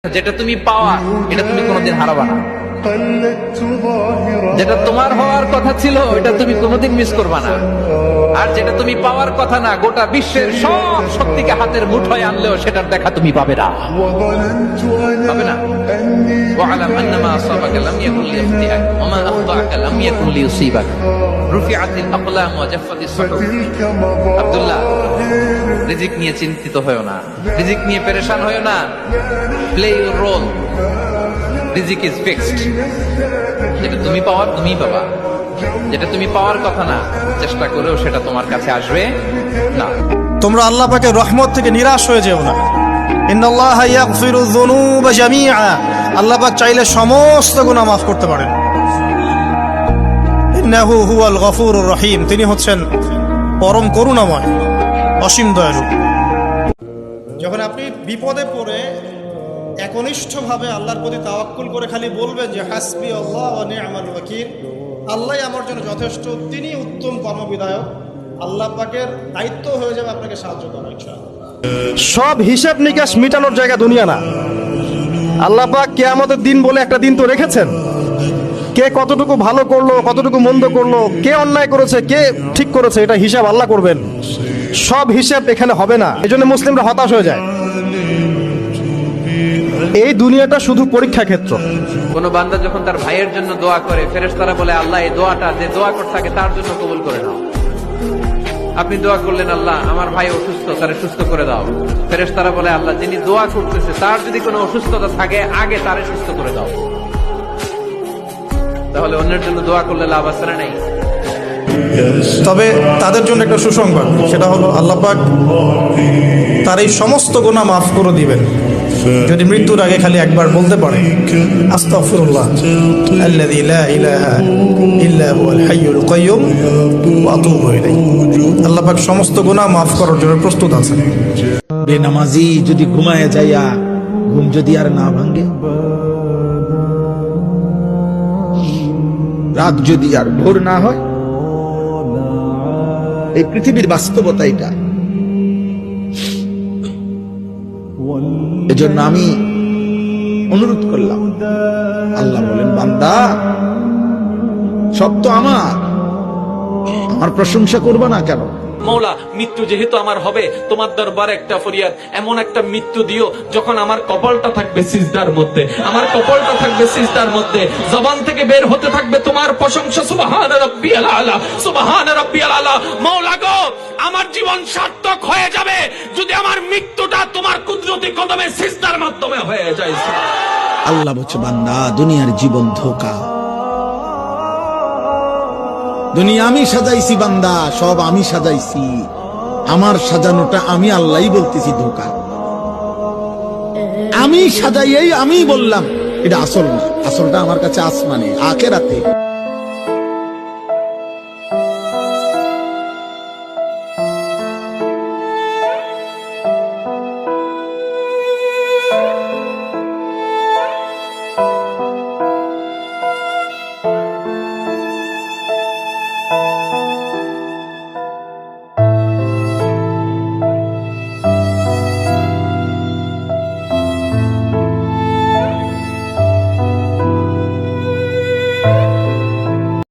যেটা তুমি পাওয়া এটা তুমি কোনোদিন হারাবা না। যেটা তোমার হওয়ার কথা ছিল এটা তুমি কোনোদিন মিস করবা না। আর যেটা তুমি পাওয়ার কথা না, গোটা বিশ্বের সব শক্তিকে হাতের মুঠোয় আনলেও সেটার দেখা তুমি পাবে না, পাবে না। ওয়া'লাম আন্নামা আসাবাকা লাম ইয়াকুন লিয়াখতিআক ওয়া মা আখতাআকা লাম ইয়াকুন লিয়ুসিবাক রুফিআতিল আকলাম ওয়া জাফফাতিস সুহুফ। আব্দুল্লাহ, রিজিক নিয়ে চিন্তিত হয়ো না, রিজিক নিয়ে পেরেশান হয়ো না। প্লে ইউর রোল, রিজিক ইজ ফিক্সড। যেটা তুমি পাওয়ার তুমিই পাবা, যেটা তুমি পাওয়ার কথা না চেষ্টা করেও সেটা তোমার কাছে আসবে না। তোমরা আল্লাহ পাকের রহমত থেকে নিরাশ হয়ে যেও না। ইন্নাল্লাহা ইয়াগফিরুয যুনুবা জামিআ, আল্লাহ পাক চাইলে সমস্ত গুনাহ মাফ করতে পারেন। ইন্নাহু হুয়াল গফুরুর রহিম, তিনি হচ্ছেন পরম করুণাময়, অসীম দয়ালু। যখন আপনি বিপদে পড়ে একনিষ্ঠভাবে আল্লাহর প্রতি তাওয়াক্কুল করে খালি বলবেন যে হাসবি আল্লাহ ওয়া নি'মাল ওয়াকিল, আল্লাহই আমার জন্য যথেষ্ট, তিনি উত্তম কর্মবিধায়ক, আল্লাহ পাকের দায়িত্ব হয়ে যাবে আপনাকে সাহায্য করা ইনশাআল্লাহ। সব হিসাব নিকাশ মিটানোর জায়গা দুনিয়া না। আল্লাহ পাক কিয়ামতের দিন বলে একটা দিন তো রেখেছেন। কে কতটুকু ভালো করলো, কতটুকু মন্দ করলো, কে অন্যায় করেছে, কে ঠিক করেছে, এটা হিসাব আল্লাহ করবেন। সব হিসাব এখানে হবে না, এই জন্য মুসলিমরা হতাশ হয়ে যায়। এই দুনিয়াটা শুধু পরীক্ষা ক্ষেত্র। কোন বান্দা যখন তার ভাইয়ের জন্য দোয়া করে, ফেরেশতারা বলে আল্লাহ এই দোয়াটা যে দোয়া করতে থাকে তার জন্য কবুল করে নাও। আপনি দোয়া করলেন আল্লাহ আমার ভাই অসুস্থ, তারে সুস্থ করে দাও। ফেরেশতারা বলে আল্লাহ যিনি দোয়া করতেছে তার যদি কোনো অসুস্থতা থাকে আগে তারে সুস্থ করে দাও। তাহলে অন্যের জন্য দোয়া করলে লাভ আছে না? নেই। তবে তাদের জন্য একটা সুসংবাদ, সেটা হলো আল্লাহ পাক তার এই সমস্ত গুনাহ মাফ করে দিবেন যদি মৃত্যুর আগে খালি একবার বলতে পারে আস্তাগফিরুল্লাহ আল্লাযী লা ইলাহা ইল্লা হুয়াল হাইয়ুল কাইয়্যুম ওয়া আতুবু ইলাইহি। আল্লাহ পাক সমস্ত গুনাহ মাফ করার জন্য প্রস্তুত আছেন। বেনামাজি যদি ঘুমায় যাইয়া ঘুম যদি আর না ভাঙে, রাত যদি আর ভোর না হয়, এই পৃথিবীর বাস্তবতা এটা। এজন্য আমি অনুরোধ করলাম, আল্লাহ বলেন বান্দা সব তো আমার প্রশংসা করবে না কেন? মৌলা, মৃত্যু যেহেতু আমার হবে, তোমার দরবারে একটা ফরিয়াদ, এমন একটা মৃত্যু দিও যখন আমার কপালটা থাকবে সিজদার মধ্যে, আমার কপালটা থাকবে সিজদার মধ্যে, জবান থেকে বের হতে থাকবে তোমার প্রশংসা, সুবহান রাব্বিয়াল আলা, সুবহান রাব্বিয়াল আলা। মৌলা গো, আমার জীবন সার্থক হয়ে যাবে যদি আমার মৃত্যুটা তোমার কুদরতি কদমে সিজদার মাধ্যমে হয়ে যায়। আল্লাহ বলছে বান্দা দুনিয়ার জীবন ধোঁকা, দুনিয়া আমি সাজাইছি বান্দা, সব আমি সাজাইছি, আমার সাজানোটা আমি আল্লাহই বলতেছি ধোঁকা। আমি সাজাইয়েই আমি বললাম এটা আসল না, আসলটা আমার কাছে আসমানে আখিরাতে।